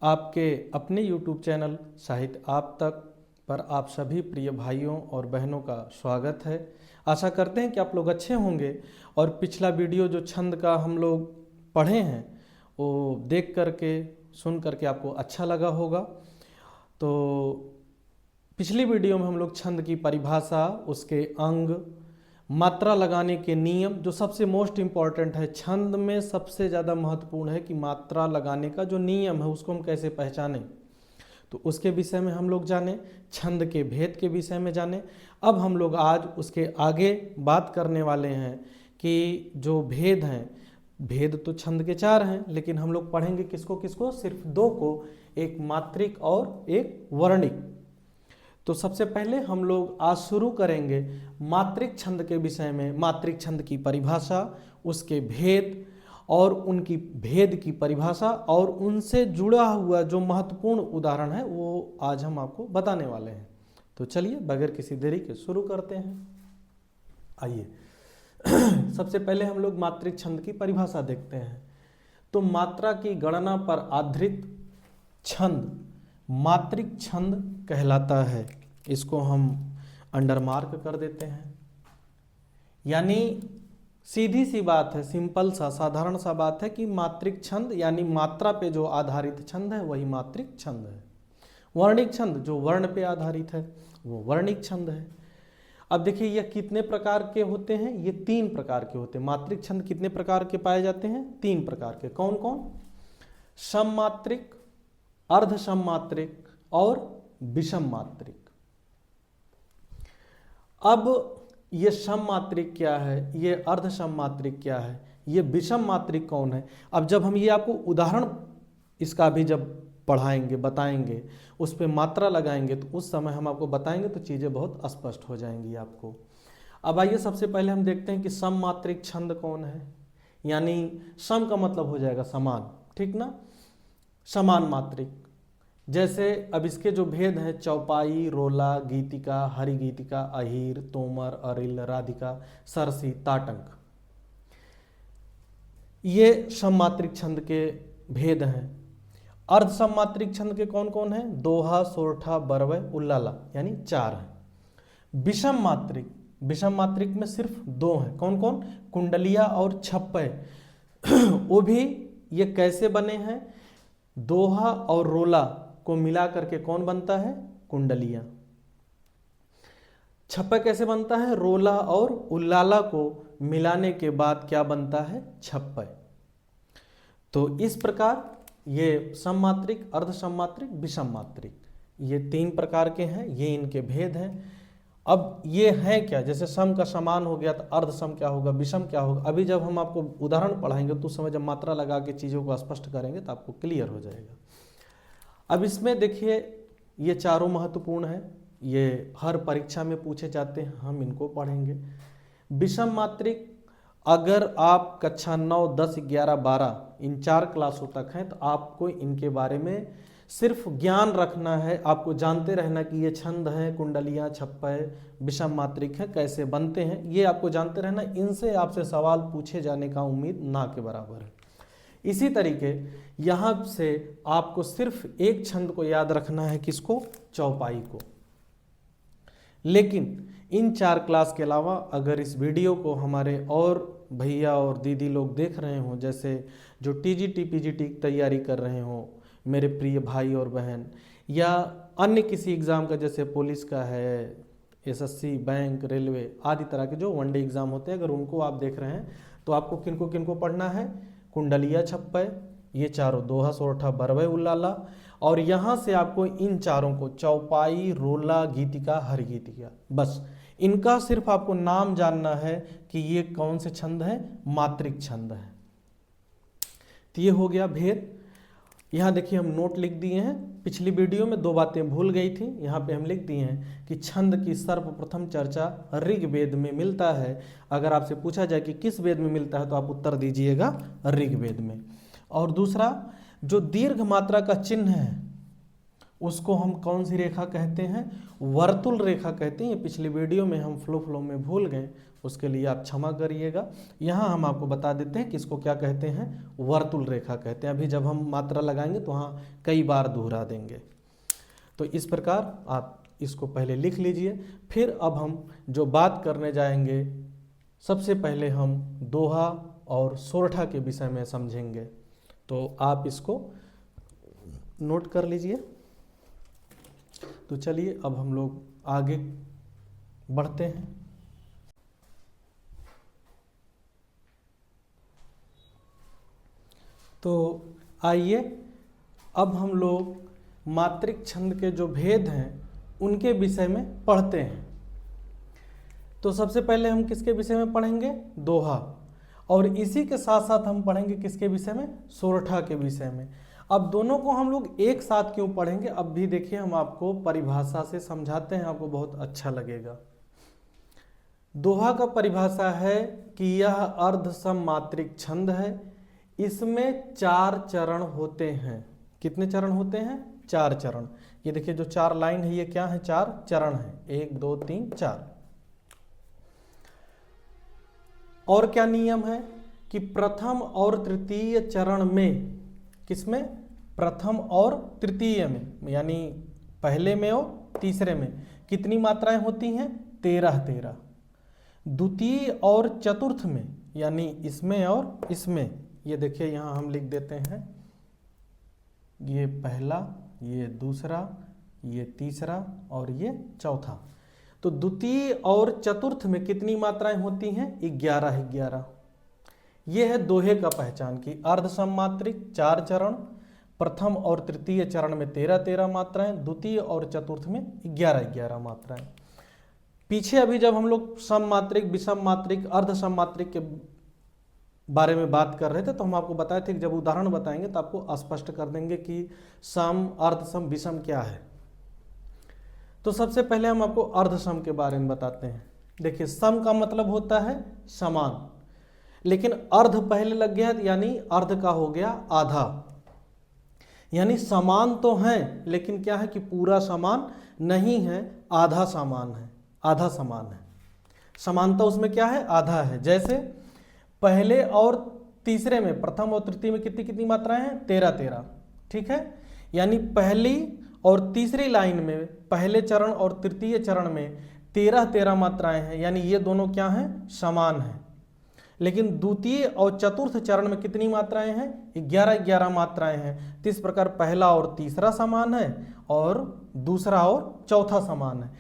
आपके अपने YouTube channel साहित्य आप तक पर आप सभी प्रिय भाइयों और बहनों का स्वागत है। आशा करते हैं कि आप लोग अच्छे होंगे और पिछला वीडियो जो छंद का हम लोग पढ़े हैं वो देख करके सुन करके आपको अच्छा लगा होगा। तो पिछली वीडियो में हम लोग छंद की परिभाषा, उसके अंग, मात्रा लगाने के नियम, जो सबसे मोस्ट इम्पॉर्टेंट है छंद में सबसे ज़्यादा महत्वपूर्ण है कि मात्रा लगाने का जो नियम है उसको हम कैसे पहचानें, तो उसके विषय में हम लोग जाने, छंद के भेद के विषय में जाने। अब हम लोग आज उसके आगे बात करने वाले हैं कि जो भेद हैं, भेद तो छंद के 4 हैं लेकिन हम लोग पढ़ेंगे किसको किसको, सिर्फ 2 को, एक मात्रिक और एक वर्णिक। तो सबसे पहले हम लोग आज शुरू करेंगे मात्रिक छंद के विषय में, मात्रिक छंद की परिभाषा, उसके भेद और उनकी भेद की परिभाषा और उनसे जुड़ा हुआ जो महत्वपूर्ण उदाहरण है वो आज हम आपको बताने वाले हैं। तो चलिए बगैर किसी देरी के शुरू करते हैं। आइए सबसे पहले हम लोग मात्रिक छंद की परिभाषा देखते हैं। तो मात्रा की गणना पर आधारित छंद मात्रिक छंद कहलाता है। इसको हम अंडरमार्क कर देते हैं। यानी सीधी सी बात है, सिंपल सा साधारण सा बात है कि मात्रिक छंद यानी मात्रा पे जो आधारित छंद है वही मात्रिक छंद है। वर्णिक छंद जो वर्ण पे आधारित है वो वर्णिक छंद है। अब देखिए यह कितने प्रकार के होते हैं, ये 3 प्रकार के होते हैं। मात्रिक छंद कितने प्रकार के पाए जाते हैं? 3 प्रकार के। कौन कौन? सममात्रिक, अर्ध सममात्रिक और विषम मात्रिक। अब ये सममात्रिक क्या है, ये अर्ध सममात्रिक क्या है, ये विषम मात्रिक कौन है? अब जब हम ये आपको उदाहरण इसका भी जब पढ़ाएंगे, बताएंगे, उस पर मात्रा लगाएंगे तो उस समय हम आपको बताएंगे तो चीज़ें बहुत स्पष्ट हो जाएंगी आपको। अब आइए सबसे पहले हम देखते हैं कि सममात्रिक छंद कौन है। यानी सम का मतलब हो जाएगा समान, ठीक ना, समान मात्रिक। जैसे अब इसके जो भेद हैं, चौपाई, रोला, गीतिका, हरि गीतिका, अहीर, तोमर, अरिल, राधिका, सरसी, ताटंक, ये सममात्रिक छंद के भेद हैं। अर्ध सममात्रिक छंद के कौन कौन है? दोहा, सोरठा, बरवय, उल्लाला, यानी 4 हैं। विषम मात्रिक, विषम मात्रिक में सिर्फ 2 हैं। कौन कौन? कुंडलिया और छप्पय। वो भी ये कैसे बने हैं? दोहा और रोला को मिला करके कौन बनता है? कुंडलिया। छप्पय कैसे बनता है? रोला और उल्लाला को मिलाने के बाद क्या बनता है? छप्पय। तो इस प्रकार ये सममात्रिक, अर्ध सममात्रिक, विषम मात्रिक, ये 3 प्रकार के हैं, ये इनके भेद हैं। अब ये हैं क्या? जैसे सम का समान हो गया तो अर्ध सम क्या होगा, विषम क्या होगा? अभी जब हम आपको उदाहरण पढ़ाएंगे तो उस समय जब मात्रा लगा के चीज़ों को स्पष्ट करेंगे तो आपको क्लियर हो जाएगा। अब इसमें देखिए ये चारों महत्वपूर्ण हैं, ये हर परीक्षा में पूछे जाते हैं, हम इनको पढ़ेंगे। विषम मात्रिक अगर आप कक्षा 9, 10, 11, 12 इन 4 क्लासों तक हैं तो आपको इनके बारे में सिर्फ ज्ञान रखना है, आपको जानते रहना कि ये छंद हैं, कुंडलियाँ, छप्पय, विषम मात्रिक हैं, कैसे बनते हैं, ये आपको जानते रहना। इनसे आपसे सवाल पूछे जाने का उम्मीद ना के बराबर है। इसी तरीके यहाँ से आपको सिर्फ एक छंद को याद रखना है, किसको? चौपाई को। लेकिन इन 4 क्लास के अलावा अगर इस वीडियो को हमारे और भैया और दीदी लोग देख रहे हों, जैसे जो टीजीटी पीजीटी की तैयारी कर रहे हों मेरे प्रिय भाई और बहन, या अन्य किसी एग्ज़ाम का जैसे पुलिस का है, एसएससी, बैंक, रेलवे आदि तरह के जो वनडे एग्ज़ाम होते हैं, अगर उनको आप देख रहे हैं तो आपको किनको किनको पढ़ना है? कुंडलिया, छप्पय, ये चारों, दोहा, सोरठा, बरवय, उल्लाला, और यहाँ से आपको इन चारों को चौपाई, रोला, गीतिका, हरि गीतिका, बस इनका सिर्फ आपको नाम जानना है कि ये कौन से छंद है, मात्रिक छंद है। तो ये हो गया भेद। यहाँ देखिए हम नोट लिख दिए हैं, पिछली वीडियो में 2 बातें भूल गई थी, यहाँ पे हम लिख दिए हैं कि छंद की सर्वप्रथम चर्चा ऋग्वेद में मिलता है। अगर आपसे पूछा जाए कि किस वेद में मिलता है तो आप उत्तर दीजिएगा ऋग्वेद में। और दूसरा, जो दीर्घ मात्रा का चिन्ह है उसको हम कौन सी रेखा कहते हैं? वर्तुल रेखा कहते हैं। ये पिछली वीडियो में हम फ्लो में भूल गए, उसके लिए आप क्षमा करिएगा। यहाँ हम आपको बता देते हैं कि इसको क्या कहते हैं, वर्तुल रेखा कहते हैं। अभी जब हम मात्रा लगाएंगे तो वहाँ कई बार दोहरा देंगे। तो इस प्रकार आप इसको पहले लिख लीजिए। फिर अब हम जो बात करने जाएंगे, सबसे पहले हम दोहा और सोरठा के विषय में समझेंगे। तो आप इसको नोट कर लीजिए। तो चलिए अब हम लोग आगे बढ़ते हैं। तो आइए अब हम लोग मात्रिक छंद के जो भेद हैं उनके विषय में पढ़ते हैं। तो सबसे पहले हम किसके विषय में पढ़ेंगे? दोहा। और इसी के साथ साथ हम पढ़ेंगे किसके विषय में? सोरठा के विषय में। अब दोनों को हम लोग एक साथ क्यों पढ़ेंगे, अब भी देखिए हम आपको परिभाषा से समझाते हैं, आपको बहुत अच्छा लगेगा। दोहा का परिभाषा है कि यह अर्ध सममात्रिक छंद है। इसमें 4 चरण होते हैं। कितने चरण होते हैं? 4 चरण। ये देखिए जो 4 लाइन है ये क्या है? 4 चरण है। 1 2 3 4। और क्या नियम है कि प्रथम और तृतीय चरण में, किसमें? प्रथम और तृतीय में, यानी पहले में और तीसरे में कितनी मात्राएं होती हैं? 13। द्वितीय और चतुर्थ में, यानी इसमें और इसमें, ये देखिए यहाँ हम लिख देते हैं, ये पहला, ये दूसरा, ये तीसरा और ये चौथा। तो द्वितीय और चतुर्थ में कितनी मात्राएं होती हैं? 11। ये है दोहे का पहचान की अर्ध सममात्रिक 4 चरण, प्रथम और तृतीय चरण में 13 मात्राएं, द्वितीय और चतुर्थ में 11 मात्राएं। पीछे अभी जब हम लोग सममात्रिक, विषम मात्रिक, अर्ध सममात्रिक के बारे में बात कर रहे थे तो हम आपको बताए थे कि जब उदाहरण बताएंगे तो आपको स्पष्ट कर देंगे कि सम, अर्ध सम, विषम क्या है। तो सबसे पहले हम आपको अर्ध सम के बारे में बताते हैं। देखिए सम का मतलब होता है समान, लेकिन अर्ध पहले लग गया यानी अर्ध का हो गया आधा। यानी समान तो हैं लेकिन क्या है कि पूरा समान नहीं है, आधा समान है, आधा समान है। समानता उसमें क्या है? आधा है। जैसे पहले और तीसरे में, प्रथम और तृतीय में कितनी कितनी मात्राएं हैं? 13। ठीक है, यानी पहली और तीसरी लाइन में, पहले चरण और तृतीय चरण में 13 मात्राएं हैं, यानी ये दोनों क्या हैं? समान हैं। लेकिन द्वितीय और चतुर्थ चरण में कितनी मात्राएं हैं? 11 मात्राएं हैं। तो इस प्रकार पहला और तीसरा समान है और दूसरा और चौथा समान है।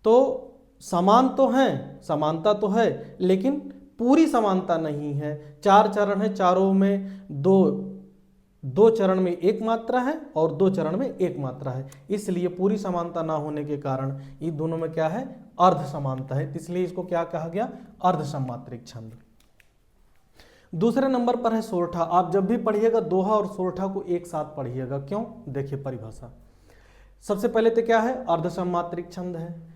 तो समान तो है, समानता तो है, लेकिन पूरी समानता नहीं है। 4 चरण है, चारों में दो चरण में 1 मात्रा है और 2 चरण में 1 मात्रा है, इसलिए पूरी समानता ना होने के कारण इन दोनों में क्या है? अर्ध समानता है। इसलिए इसको क्या कहा गया? अर्ध सममात्रिक छंद। दूसरे नंबर पर है सोरठा। आप जब भी पढ़िएगा दोहा और सोरठा को एक साथ पढ़िएगा। क्यों? देखिए परिभाषा। सबसे पहले तो क्या है? अर्ध सममात्रिक छंद है।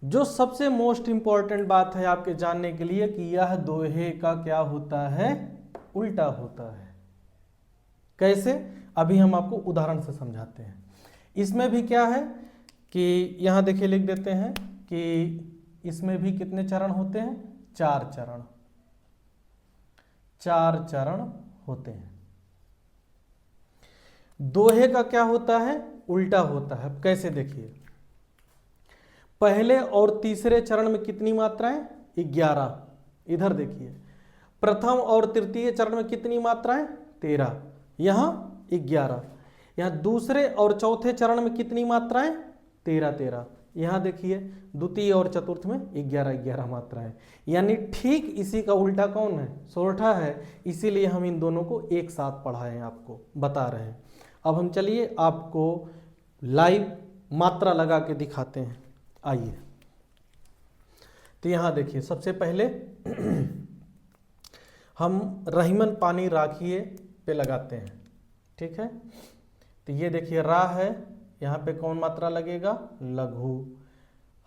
जो सबसे मोस्ट इंपॉर्टेंट बात है आपके जानने के लिए कि यह दोहे का क्या होता है? उल्टा होता है। कैसे? अभी हम आपको उदाहरण से समझाते हैं। इसमें भी क्या है कि यहां देखिए लिख देते हैं कि इसमें भी कितने चरण होते हैं? 4 चरण। 4 चरण होते हैं। दोहे का क्या होता है? उल्टा होता है। कैसे? देखिए पहले और तीसरे चरण में कितनी मात्राएं? 11। इधर देखिए प्रथम और तृतीय चरण में कितनी मात्राएं? 13। यहां 11। यहां दूसरे और चौथे चरण में कितनी मात्राएं? 13। यहां देखिए द्वितीय और चतुर्थ में 11 मात्राएं। यानी ठीक इसी का उल्टा कौन है? सोरठा है। इसीलिए हम इन दोनों को एक साथ पढ़ाएं, आपको बता रहे हैं। अब हम चलिए आपको लाइव मात्रा लगा के दिखाते हैं। आइए तो यहां देखिए सबसे पहले हम रहीमन पानी राखिए पे लगाते हैं। ठीक है, तो ये देखिए रा है, यहाँ पे कौन मात्रा लगेगा? लघु।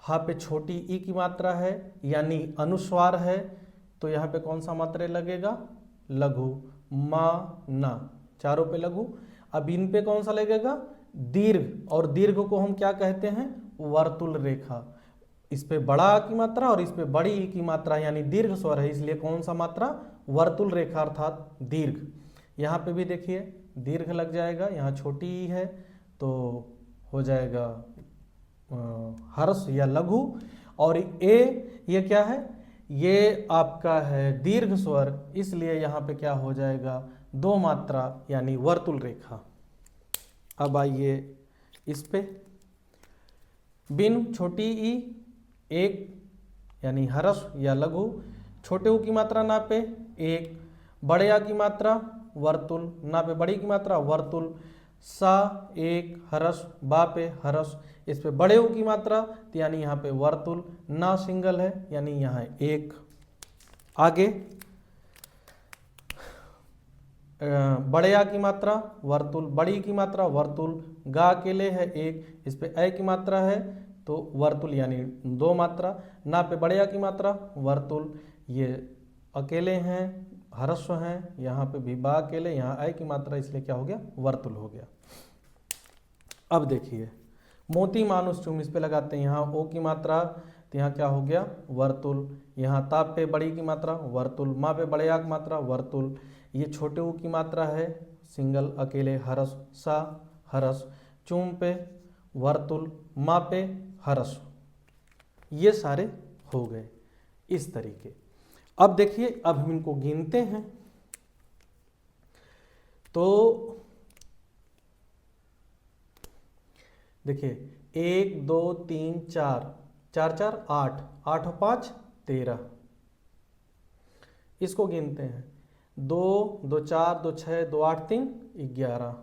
हा पे छोटी ई की मात्रा है यानी अनुस्वार है, तो यहाँ पे कौन सा मात्रा लगेगा? लघु। मा ना, चारों पे लघु। अब इन पे कौन सा लगेगा? दीर्घ, और दीर्घ को हम क्या कहते हैं, वर्तुल रेखा। इस पे बड़ा की मात्रा और इस पे बड़ी ई की मात्रा यानी दीर्घ स्वर है, इसलिए कौन सा मात्रा, वर्तुल रेखा अर्थात दीर्घ। यहाँ पे भी देखिए दीर्घ लग जाएगा, यहाँ छोटी ई है तो हो जाएगा हर्ष या लघु, और ए ये क्या है, ये आपका है दीर्घ स्वर, इसलिए यहाँ पे क्या हो जाएगा, दो मात्रा यानी वर्तुल रेखा। अब आइए इस पे, बिन छोटी ई एक यानी हर्ष या लघु, छोटे ऊ की मात्रा नापे एक, बड़े आ की मात्रा वर्तुल, नापे बड़ी की मात्रा वर्तुल, सा एक हर्ष, बा पे हर्ष, इस पे बड़े ऊ की मात्रा तो यानी यहाँ पे वर्तुल, ना सिंगल है यानी यहाँ एक। आगे बड़े आ की मात्रा वर्तुल, बड़ी की मात्रा वर्तुल, गा अकेले है एक, इस पे ए की मात्रा है तो वर्तुल यानी दो मात्रा, ना पे बड़े आ की मात्रा वर्तुल, ये अकेले हैं हर्ष हैं, यहाँ पे भी बा अकेले, यहाँ ए की मात्रा, इसलिए क्या हो गया, वर्तुल हो गया। अब देखिए मोती मानुष चुम, इस पे लगाते हैं, यहाँ ओ की मात्रा तो यहाँ क्या हो गया, वर्तुल, यहाँ ताप पे बड़ी की मात्रा वर्तुल, माँ पे बड़े आ की मात्रा वर्तुल, ये छोटे ऊ की मात्रा है सिंगल अकेले हर्ष, सा हर्ष, चुम पे वर्तुल, माँ पे हर्ष, ये सारे हो गए इस तरीके। अब देखिए अब हम इनको गिनते हैं, तो देखिए 1 2 3 4, 4 4 8, 8 और 5 13, इसको गिनते हैं, 2 2 4 2 6 2 8 3 11,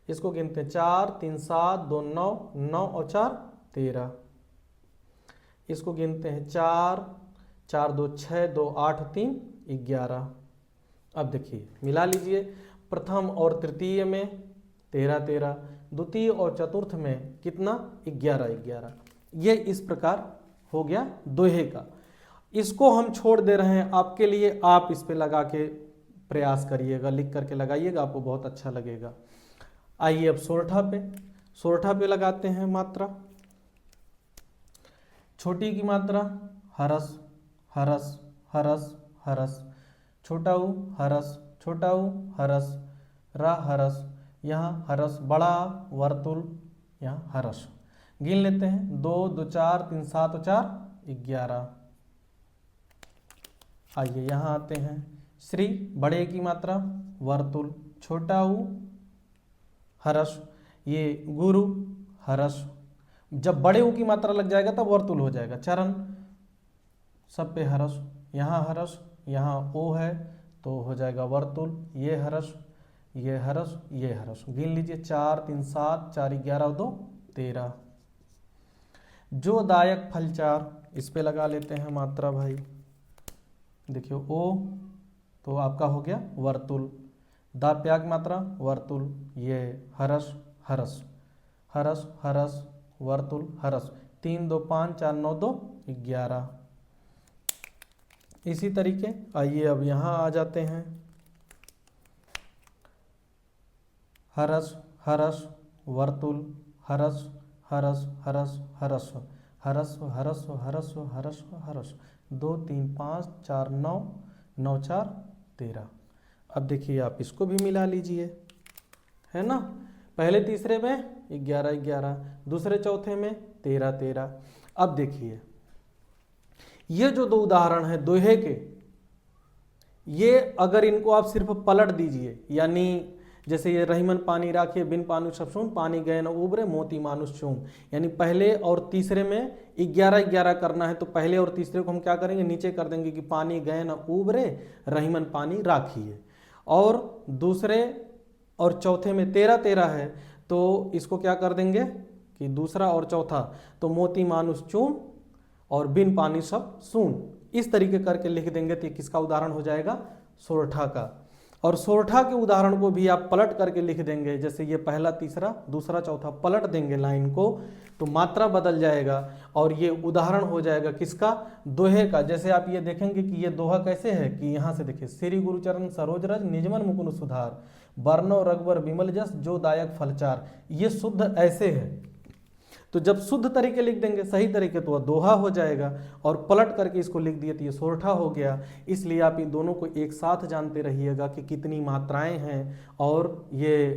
इसको गिनते हैं 4 3 7 2 9, 9 और 4 13, इसको गिनते हैं 4 4 2 6 2 8 3 11। अब देखिए मिला लीजिए, प्रथम और तृतीय में 13 13, द्वितीय और चतुर्थ में कितना, 11 11, ये इस प्रकार हो गया दोहे का। इसको हम छोड़ दे रहे हैं आपके लिए, आप इस पे लगा के प्रयास करिएगा, लिख करके लगाइएगा, आपको बहुत अच्छा लगेगा। आइए अब सोरठा पे, सोरठा पे लगाते हैं मात्रा, छोटी की मात्रा हरस हरस हरस हरस, छोटा ऊ हरस, छोटा ऊ हरस, रा हरस, यहाँ हरस, बड़ा वर्तुल, यहाँ हरस। गिन लेते हैं, 2 2 4 3 7 और 4 11। आइए यहाँ आते हैं, श्री बड़े की मात्रा वर्तुल, छोटा ऊ हरस, ये गुरु हरस, जब बड़े ऊ की मात्रा लग जाएगा तब वर्तुल हो जाएगा, चरण सब पे हरस, यहाँ हरस, यहाँ ओ है तो हो जाएगा वर्तुल, ये हरस ये हरस ये हरस। गिन लीजिए, 4 3 7 4 11 2 13। जो दायक फल 4, इस पे लगा लेते हैं मात्रा भाई, देखियो ओ तो आपका हो गया वर्तुल, दा प्याग मात्रा वर्तुल, ये हरस हरस हरस हरस वर्तुल हरस, 3 2 5 4 9 2 11। इसी तरीके आइए अब यहाँ आ जाते हैं, हरस हरस वर्तुल हरस हरस हरस हरस हरस हरस हरस हरस हरस, 2 3 5 4 9 9 4 13। अब देखिए आप इसको भी मिला लीजिए, है ना, पहले तीसरे में 11 11, दूसरे चौथे में 13 13। अब देखिए ये जो दो उदाहरण है दोहे के, ये अगर इनको आप सिर्फ पलट दीजिए, यानी जैसे ये रहीमन पानी राखिए बिन पानी सब सुन, पानी गए न उबरे मोती मानुष चूम, यानी पहले और तीसरे में 11 11 करना है, तो पहले और तीसरे को हम क्या करेंगे, नीचे कर देंगे कि पानी गए न उबरे रहीमन पानी राखिए, और दूसरे और चौथे में 13 13 है तो इसको क्या कर देंगे कि दूसरा और चौथा तो मोती मानुष चूम और बिन पानी सब सून, इस तरीके करके लिख देंगे तो किसका उदाहरण हो जाएगा, सोरठा का। और सोरठा के उदाहरण को भी आप पलट करके लिख देंगे, जैसे ये पहला तीसरा दूसरा चौथा पलट देंगे लाइन को तो मात्रा बदल जाएगा और ये उदाहरण हो जाएगा किसका, दोहे का। जैसे आप ये देखेंगे कि ये दोहा कैसे है कि यहाँ से देखिए, श्री गुरुचरण सरोज रज निजमन मुकुंद सुधार, बरनौ रघुवर विमल जस जो दायक फलचार। ये शुद्ध ऐसे है, तो जब शुद्ध तरीके लिख देंगे सही तरीके तो वह दोहा हो जाएगा, और पलट करके इसको लिख दिए तो ये सोरठा हो गया। इसलिए आप इन दोनों को एक साथ जानते रहिएगा कि कितनी मात्राएं हैं, और ये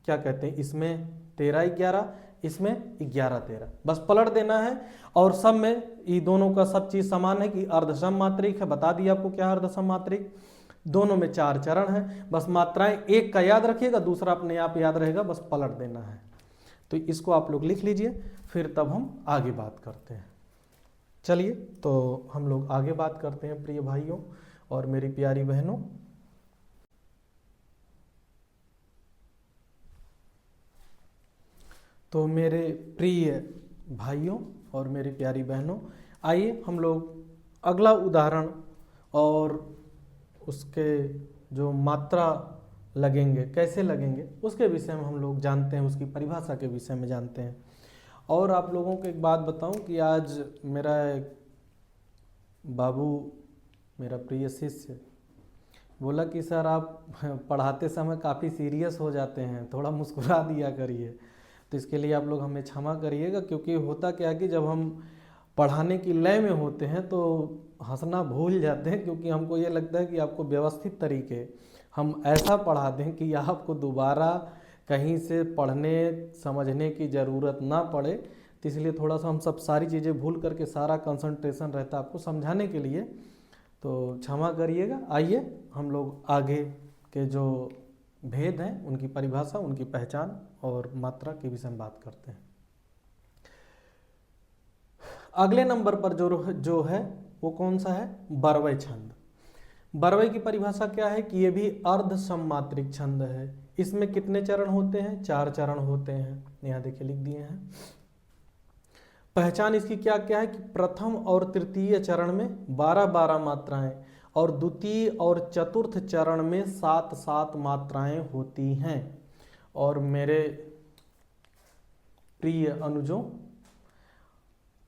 क्या कहते हैं, इसमें 13-11, इसमें 11-13, बस पलट देना है। और सब में ये दोनों का सब चीज समान है कि अर्धसम मात्रिक है, बता दिया आपको क्या है अर्धसम मात्रिक। दोनों में 4 चरण है, बस मात्राएं एक का याद रखिएगा, दूसरा अपने आप याद रहेगा, बस पलट देना है। तो इसको आप लोग लिख लीजिए, फिर तब हम आगे बात करते हैं। चलिए तो हम लोग आगे बात करते हैं प्रिय भाइयों और मेरी प्यारी बहनों। तो मेरे प्रिय भाइयों और मेरी प्यारी बहनों, आइए हम लोग अगला उदाहरण और उसके जो मात्रा लगेंगे, कैसे लगेंगे, उसके विषय में हम लोग जानते हैं, उसकी परिभाषा के विषय में जानते हैं। और आप लोगों को एक बात बताऊं कि आज मेरा एक बाबू, मेरा प्रिय शिष्य बोला कि सर आप पढ़ाते समय काफ़ी सीरियस हो जाते हैं, थोड़ा मुस्कुरा दिया करिए। तो इसके लिए आप लोग हमें क्षमा करिएगा, क्योंकि होता क्या कि जब हम पढ़ाने की लय में होते हैं तो हंसना भूल जाते हैं, क्योंकि हमको ये लगता है कि आपको व्यवस्थित तरीके हम ऐसा पढ़ा दें कि आपको दोबारा कहीं से पढ़ने समझने की ज़रूरत ना पड़े। तो इसलिए थोड़ा सा हम सब सारी चीज़ें भूल करके सारा कंसंट्रेशन रहता है आपको समझाने के लिए, तो क्षमा करिएगा। आइए हम लोग आगे के जो भेद हैं, उनकी परिभाषा, उनकी पहचान और मात्रा के विषय में बात करते हैं। अगले नंबर पर जो है वो कौन सा है, बरवै छंद। बरवै की परिभाषा क्या है कि ये भी अर्ध सममात्रिक छंद है। इसमें कितने चरण होते हैं, 4 चरण होते हैं, यहाँ देखिए लिख दिए हैं। पहचान इसकी क्या क्या है कि प्रथम और तृतीय चरण में 12-12 मात्राएं, और द्वितीय और चतुर्थ चरण में 7-7 मात्राएं होती हैं। और मेरे प्रिय अनुजों,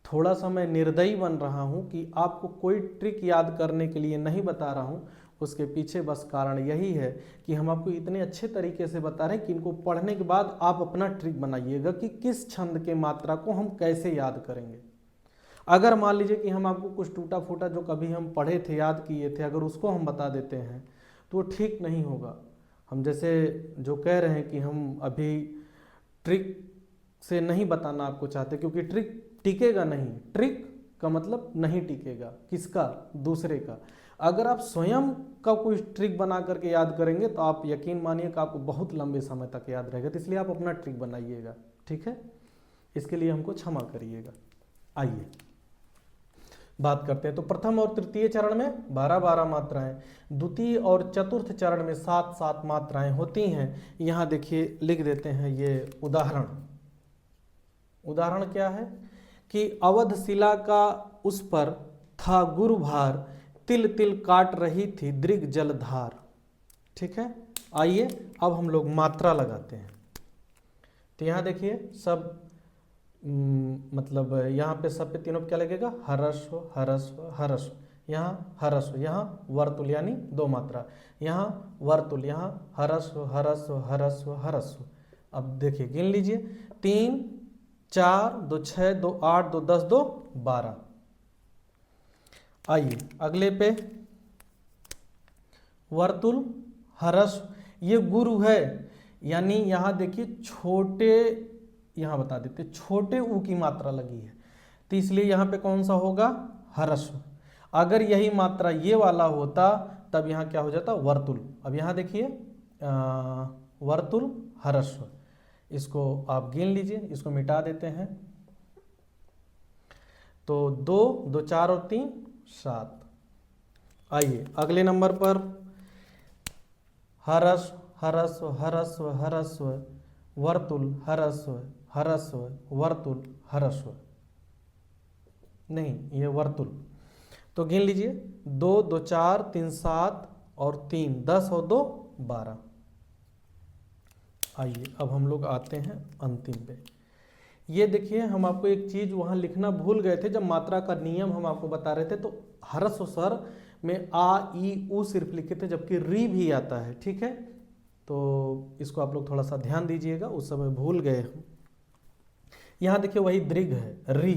थोड़ा सा मैं निर्दयी बन रहा हूं कि आपको कोई ट्रिक याद करने के लिए नहीं बता रहा हूं, उसके पीछे बस कारण यही है कि हम आपको इतने अच्छे तरीके से बता रहे हैं कि इनको पढ़ने के बाद आप अपना ट्रिक बनाइएगा कि किस छंद के मात्रा को हम कैसे याद करेंगे। अगर मान लीजिए कि हम आपको कुछ टूटा फूटा जो कभी हम पढ़े थे, याद किए थे, अगर उसको हम बता देते हैं तो वो ठीक नहीं होगा। हम जैसे जो कह रहे हैं कि हम अभी ट्रिक से नहीं बताना आपको चाहते, क्योंकि ट्रिक टिकेगा नहीं। ट्रिक का मतलब नहीं टिकेगा, किसका, दूसरे का। अगर आप स्वयं का कोई ट्रिक बना करके याद करेंगे तो आप यकीन मानिए कि आपको बहुत लंबे समय तक याद रहेगा। तो इसलिए आप अपना ट्रिक बनाइएगा, ठीक है, इसके लिए हमको क्षमा करिएगा। आइए बात करते हैं। तो प्रथम और तृतीय चरण में 12-12 मात्राएं, द्वितीय और चतुर्थ चरण में 7-7 मात्राएं होती हैं। यहाँ देखिए लिख देते हैं ये उदाहरण। उदाहरण क्या है कि अवध शिला का उस पर था गुरुभार, तिल तिल काट रही थी दृग जलधार। ठीक है, आइए अब हम लोग मात्रा लगाते हैं। तो यहाँ देखिए सब मतलब यहाँ पे सब पे तीनों पे क्या लगेगा, हरस्व हरस्व हरस्व। यहाँ हरस्व, यहाँ वर्तुल यानी 2 मात्रा, यहाँ वर्तुल, यहाँ हरस्व हरस्व हरस्व हरस्व। अब देखिए गिन लीजिए, 3 4 2 6 2 8 2 10 2 12। आइए अगले पे वर्तुल हरस्व, ये गुरु है, यानी यहाँ देखिए छोटे, यहाँ बता देते छोटे ऊ की मात्रा लगी है, तो इसलिए यहाँ पे कौन सा होगा, हरस्व। अगर यही मात्रा ये वाला होता तब यहाँ क्या हो जाता, वर्तुल। अब यहाँ देखिए वर्तुल हरस्व, इसको आप गिन लीजिए, इसको मिटा देते हैं। तो 2 2 4 और 3 7। आइए अगले नंबर पर हरस्व हरस्व हरस्व हरस्व वर्तुल हरस्व हरस्व वर्तुल हरस्व, नहीं ये वर्तुल। तो गिन लीजिए 2 2 4 3 7 और 3 10 और 2 12। आइए अब हम लोग आते हैं अंतिम पे। ये देखिए हम आपको एक चीज वहां लिखना भूल गए थे, जब मात्रा का नियम हम आपको बता रहे थे तो हरस्व स्वर में आ ई उ सिर्फ लिखे थे, जबकि री भी आता है। ठीक है, तो इसको आप लोग थोड़ा सा ध्यान दीजिएगा, उस समय भूल गए हम। यहाँ देखिए वही दीर्घ है री,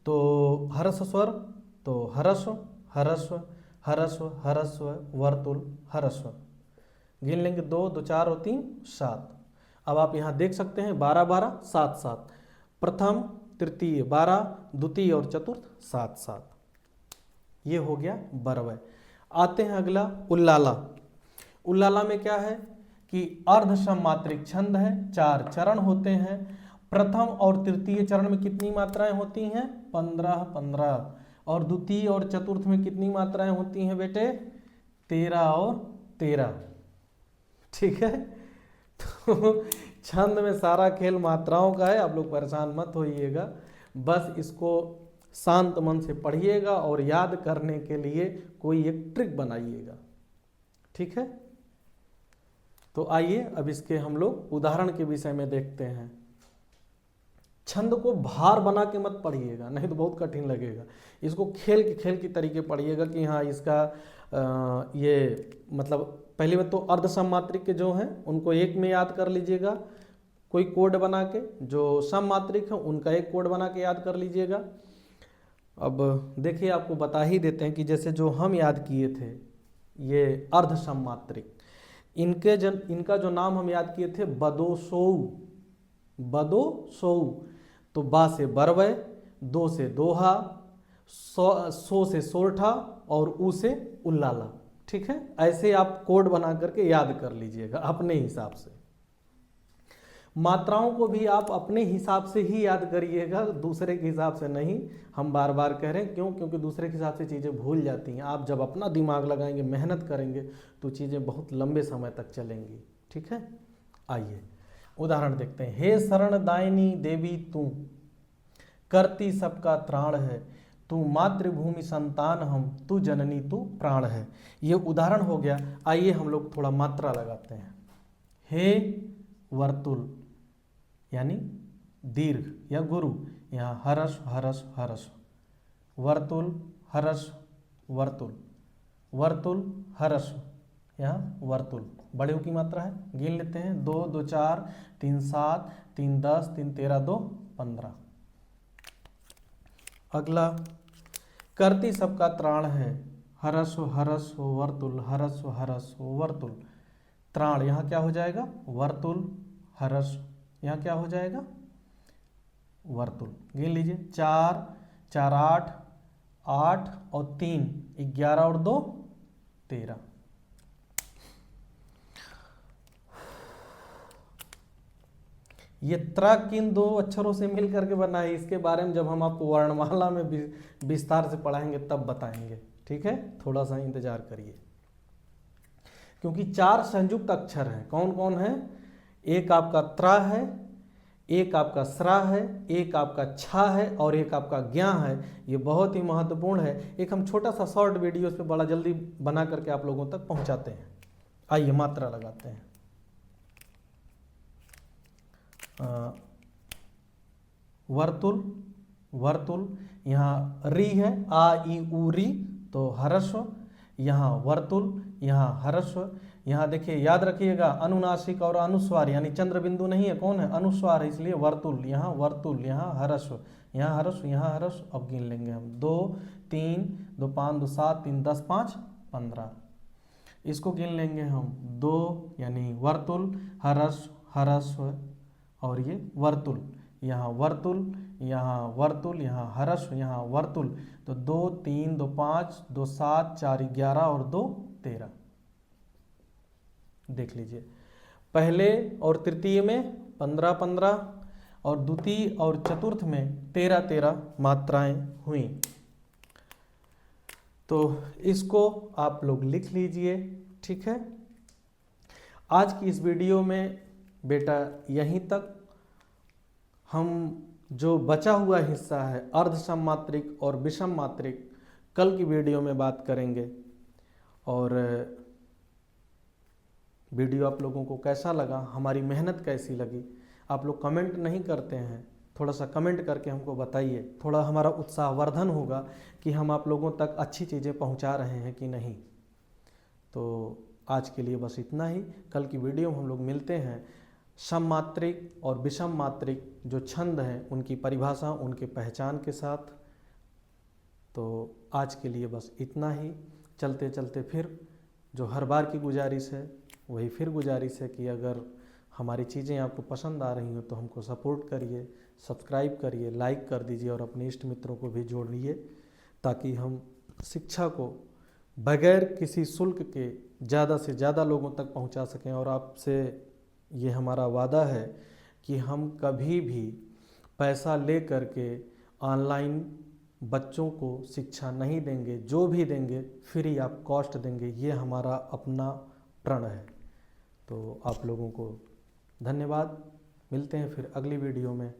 तो हरस्व स्वर, तो हरस्व हरस्व हरस्व हरस्व वर्तुल हरस्व। गिन लेंगे 2 2 4 और 3 7। अब आप यहाँ देख सकते हैं 12 12 7 7, प्रथम तृतीय 12, द्वितीय और चतुर्थ 7 7। ये हो गया बरवय। आते हैं अगला उल्लाला। उल्लाला में क्या है कि अर्ध सममात्रिक छंद है, 4 चरण होते हैं। प्रथम और तृतीय चरण में कितनी मात्राएं होती हैं? 15 15। और द्वितीय और चतुर्थ में कितनी मात्राएं होती हैं बेटे? 13 और 13। ठीक है, तो छंद में सारा खेल मात्राओं का है, आप लोग परेशान मत होइएगा, बस इसको शांत मन से पढ़िएगा और याद करने के लिए कोई एक ट्रिक बनाइएगा। ठीक है, तो आइए अब इसके हम लोग उदाहरण के विषय में देखते हैं। छंद को भार बना के मत पढ़िएगा, नहीं तो बहुत कठिन लगेगा। इसको खेल की तरीके पढ़िएगा कि हाँ इसका ये मतलब पहली बात तो अर्ध सममात्रिक के जो हैं उनको एक में याद कर लीजिएगा, कोई कोड बना के। जो सममात्रिक है उनका एक कोड बना के याद कर लीजिएगा। अब देखिए आपको बता ही देते हैं कि जैसे जो हम याद किए थे ये अर्ध सममात्रिक, इनका जो नाम हम याद किए थे बदोसोऊ, बदोसोऊ। तो बा से बरवय, दो से दोहा, सो से सोरठा और ऊ से उल्लाला। ठीक है, ऐसे आप कोड बना करके याद कर लीजिएगा अपने हिसाब से। मात्राओं को भी आप अपने हिसाब से ही याद करिएगा, दूसरे के हिसाब से नहीं। हम बार बार कह रहे हैं क्यों? क्योंकि दूसरे के हिसाब से चीज़ें भूल जाती हैं। आप जब अपना दिमाग लगाएंगे, मेहनत करेंगे तो चीज़ें बहुत लंबे समय तक चलेंगी। ठीक है, आइए उदाहरण देखते हैं। हे शरण दायिनी देवी तू, करती सबका त्राण है, तू मातृभूमि संतान हम, तू जननी तू प्राण है। ये उदाहरण हो गया। आइए हम लोग थोड़ा मात्रा लगाते हैं। हे वर्तुल यानी दीर्घ या गुरु, यहाँ हरस हरस हरस, वर्तुल हरस वर्तुल, वर्तुल हरस, यहाँ वर्तुल बड़े की मात्रा है। गिन लेते हैं 2 2 4 3 7 3 10 3 13 2 15। अगला करती सबका त्राण है, हरस्व हरस्व वर्तुल हरस्व हरस्व वर्तुल। त्राण यहाँ क्या हो जाएगा? वर्तुल हरस्व, यहाँ क्या हो जाएगा? वर्तुल। गिन लीजिए 4 4 8 8 और 3 11 और 2 13। ये त्रा किन 2 अक्षरों से मिल करके बना है, इसके बारे में जब हम आपको वर्णमाला में विस्तार से पढ़ाएंगे तब बताएंगे। ठीक है, थोड़ा सा इंतजार करिए, क्योंकि 4 संयुक्त अक्षर हैं। कौन कौन है? एक आपका त्रा है, एक आपका स्रा है, एक आपका छा है और एक आपका ज्ञा है। ये बहुत ही महत्वपूर्ण है। एक हम छोटा सा शॉर्ट वीडियो पे बड़ा जल्दी बना करके आप लोगों तक पहुंचाते हैं। आइए मात्रा लगाते हैं। वर्तुल, वर्तुल यहाँ री है, आ ई उ री, तो हरस्व। यहाँ वर्तुल, यहाँ हरस्व। यहाँ देखिए याद रखिएगा अनुनासिक और अनुस्वार यानी चंद्र बिंदु नहीं है, कौन है? अनुस्वार है, इसलिए वर्तुल, यहाँ वर्तुल, यहाँ हरस्व, यहाँ हरस्व, यहाँ हरस्व। अब गिन लेंगे हम 2 3 2 5 2 7 3 10 5 15। इसको गिन लेंगे हम 2 यानी वर्तुल हरस्व हरस्व और ये वर्तुल, यहाँ वर्तुल, यहाँ वर्तुल, यहाँ हरस्व, यहाँ वर्तुल। तो 2 3 2 5 2 7 4 11 और 2 13। देख लीजिए पहले और तृतीय में 15 15 और द्वितीय और चतुर्थ में 13 13 मात्राएं हुई। तो इसको आप लोग लिख लीजिए। ठीक है, आज की इस वीडियो में बेटा यहीं तक। हम जो बचा हुआ हिस्सा है अर्ध सममात्रिक और विषम मात्रिक कल की वीडियो में बात करेंगे। और वीडियो आप लोगों को कैसा लगा, हमारी मेहनत कैसी लगी, आप लोग कमेंट नहीं करते हैं, थोड़ा सा कमेंट करके हमको बताइए। थोड़ा हमारा उत्साहवर्धन होगा कि हम आप लोगों तक अच्छी चीज़ें पहुंचा रहे हैं कि नहीं। तो आज के लिए बस इतना ही। कल की वीडियो में हम लोग मिलते हैं सममात्रिक और विषम मात्रिक जो छंद हैं उनकी परिभाषा, उनके पहचान के साथ। तो आज के लिए बस इतना ही। चलते चलते फिर जो हर बार की गुजारिश है वही फिर गुजारिश है कि अगर हमारी चीज़ें आपको पसंद आ रही हो तो हमको सपोर्ट करिए, सब्सक्राइब करिए, लाइक कर दीजिए और अपने इष्ट मित्रों को भी जोड़िए, ताकि हम शिक्षा को बगैर किसी शुल्क के ज़्यादा से ज़्यादा लोगों तक पहुंचा सकें। और आपसे ये हमारा वादा है कि हम कभी भी पैसा ले करके ऑनलाइन बच्चों को शिक्षा नहीं देंगे, जो भी देंगे फ्री ऑफ कॉस्ट देंगे, ये हमारा अपना प्रण है। तो आप लोगों को धन्यवाद। मिलते हैं फिर अगली वीडियो में।